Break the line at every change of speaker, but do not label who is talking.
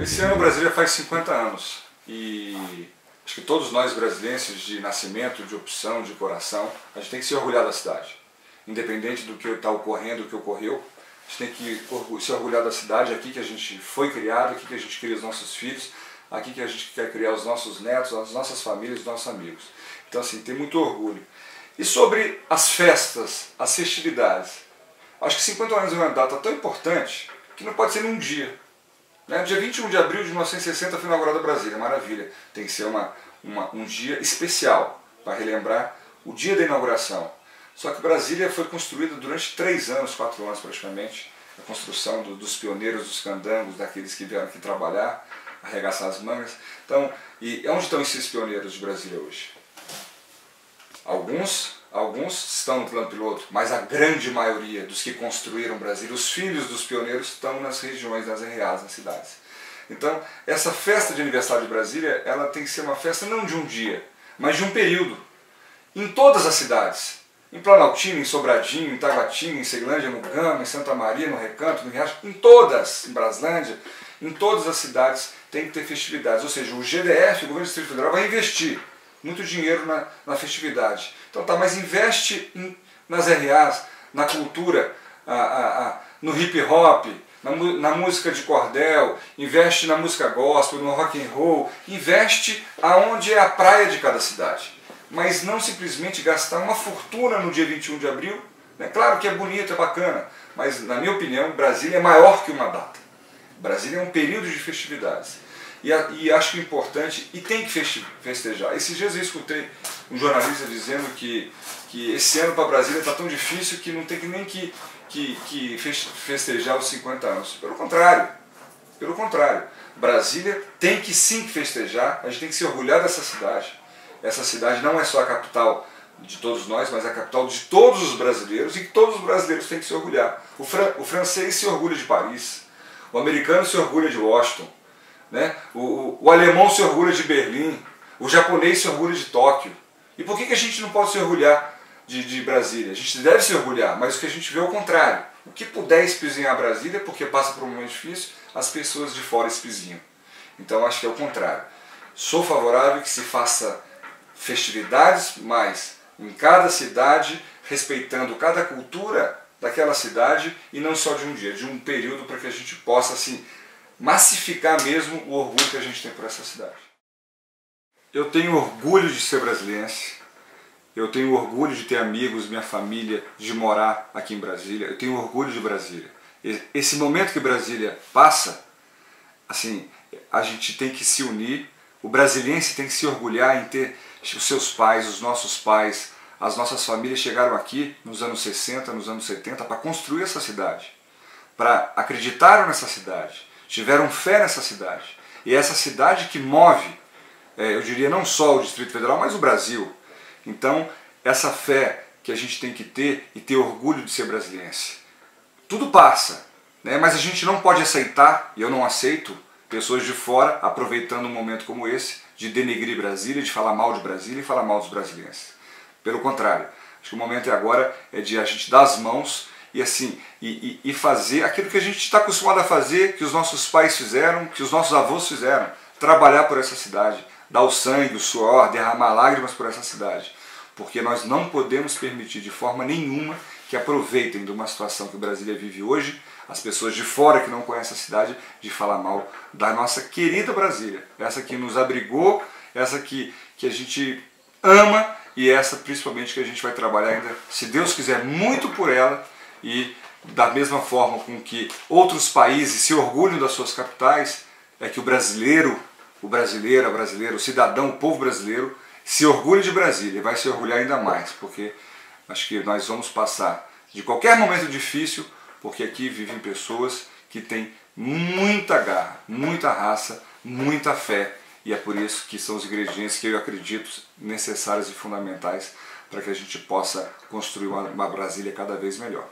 Esse ano Brasília faz 50 anos e acho que todos nós brasileiros de nascimento, de opção, de coração, a gente tem que se orgulhar da cidade. Independente do que está ocorrendo, do que ocorreu, a gente tem que se orgulhar da cidade, aqui que a gente foi criado, aqui que a gente cria os nossos filhos, aqui que a gente quer criar os nossos netos, as nossas famílias, os nossos amigos. Então assim, tem muito orgulho. E sobre as festas, as festividades, acho que 50 anos é uma data tão importante que não pode ser num dia. Dia 21 de abril de 1960 foi inaugurada Brasília, maravilha. Tem que ser um dia especial para relembrar o dia da inauguração. Só que Brasília foi construída durante 3 anos, 4 anos praticamente, a construção dos pioneiros, dos candangos, daqueles que vieram aqui trabalhar, arregaçar as mangas. Então, e onde estão esses pioneiros de Brasília hoje? Alguns estão no plano piloto, mas a grande maioria dos que construíram Brasília, os filhos dos pioneiros, estão nas regiões, nas RAs, nas cidades. Então, essa festa de aniversário de Brasília, ela tem que ser uma festa não de um dia, mas de um período. Em todas as cidades. Em Planaltina, em Sobradinho, em Taguatinga, em Ceilândia, no Gama, em Santa Maria, no Recanto, no Riacho, em todas, em Braslândia, em todas as cidades tem que ter festividades. Ou seja, o GDF, o Governo do Distrito Federal, vai investir muito dinheiro na festividade. Então tá, mas investe nas RAs, na cultura, no hip hop, na música de cordel, investe na música gospel, no rock and roll, investe aonde é a praia de cada cidade. Mas não simplesmente gastar uma fortuna no dia 21 de abril. Claro que é bonito, é bacana, mas na minha opinião Brasília é maior que uma data. Brasília é um período de festividades. E acho importante, e tem que festejar. Esses dias eu escutei um jornalista dizendo que esse ano para Brasília está tão difícil que não tem nem que festejar os 50 anos. Pelo contrário, Brasília tem que sim festejar, a gente tem que se orgulhar dessa cidade. Essa cidade não é só a capital de todos nós, mas a capital de todos os brasileiros, e que todos os brasileiros têm que se orgulhar. O francês se orgulha de Paris, o americano se orgulha de Washington, o alemão se orgulha de Berlim, o japonês se orgulha de Tóquio. E por que a gente não pode se orgulhar de Brasília? A gente deve se orgulhar, mas o que a gente vê é o contrário. O que puder espizinhar Brasília, porque passa por um momento difícil, as pessoas de fora espizinham. Então acho que é o contrário. Sou favorável que se faça festividades, mas em cada cidade, respeitando cada cultura daquela cidade, e não só de um dia, de um período, para que a gente possa assim massificar mesmo o orgulho que a gente tem por essa cidade. Eu tenho orgulho de ser brasiliense, eu tenho orgulho de ter amigos, minha família, de morar aqui em Brasília, eu tenho orgulho de Brasília. Esse momento que Brasília passa, assim, a gente tem que se unir, o brasiliense tem que se orgulhar em ter os seus pais, os nossos pais, as nossas famílias chegaram aqui nos anos 60, nos anos 70 para construir essa cidade, para acreditar nessa cidade, tiveram fé nessa cidade. E é essa cidade que move, eu diria não só o Distrito Federal, mas o Brasil. Então, essa fé que a gente tem que ter e ter orgulho de ser brasiliense. Tudo passa, mas a gente não pode aceitar, e eu não aceito, pessoas de fora aproveitando um momento como esse, de denegrir Brasília, de falar mal de Brasília e falar mal dos brasilienses. Pelo contrário, acho que o momento agora é de a gente dar as mãos e assim e fazer aquilo que a gente está acostumado a fazer, que os nossos pais fizeram, que os nossos avós fizeram, trabalhar por essa cidade, dar o sangue, o suor, derramar lágrimas por essa cidade, porque nós não podemos permitir de forma nenhuma que aproveitem de uma situação que Brasília vive hoje, as pessoas de fora que não conhecem a cidade, de falar mal da nossa querida Brasília, essa que nos abrigou, essa que a gente ama e essa principalmente que a gente vai trabalhar ainda, se Deus quiser, muito por ela. E da mesma forma com que outros países se orgulham das suas capitais, é que o brasileiro, a brasileira, o cidadão, o povo brasileiro se orgulha de Brasília e vai se orgulhar ainda mais, porque acho que nós vamos passar de qualquer momento difícil, porque aqui vivem pessoas que têm muita garra, muita raça, muita fé, e é por isso que são os ingredientes que eu acredito necessários e fundamentais para que a gente possa construir uma Brasília cada vez melhor.